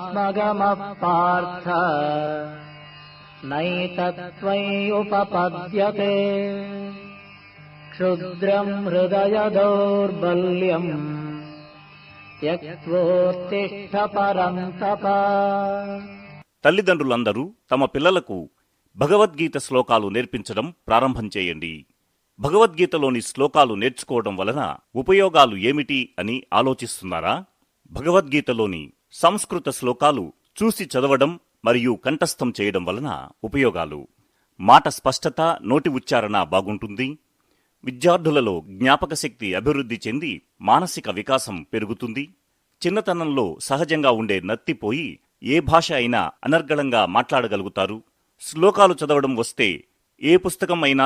మహాస్మగమః పార్థ నైతత్వయ్యుపపద్యతే క్షుద్రం హృదయ దౌర్బల్యం త్యక్త్వోత్తిష్ఠ పరంతప. తల్లిదండ్రులందరూ తమ పిల్లలకు భగవద్గీత శ్లోకాలు నేర్పించడం ప్రారంభం చేయండి. భగవద్గీతలోని శ్లోకాలు నేర్చుకోవడం వలన ఉపయోగాలు ఏమిటి అని ఆలోచిస్తున్నారా? భగవద్గీతలోని సంస్కృత శ్లోకాలు చూసి చదవడం మరియు కంఠస్థం చేయడం వలన ఉపయోగాలు: మాట స్పష్టత, నోటి ఉచ్చారణ బాగుంటుంది. విద్యార్థులలో జ్ఞాపకశక్తి అభివృద్ధి చెంది మానసిక వికాసం పెరుగుతుంది. చిన్నతనంలో సహజంగా ఉండే నత్తిపోయి ఏ భాష అయినా అనర్గళంగా మాట్లాడగలుగుతారు. శ్లోకాలు చదవడం వస్తే ఏ పుస్తకం అయినా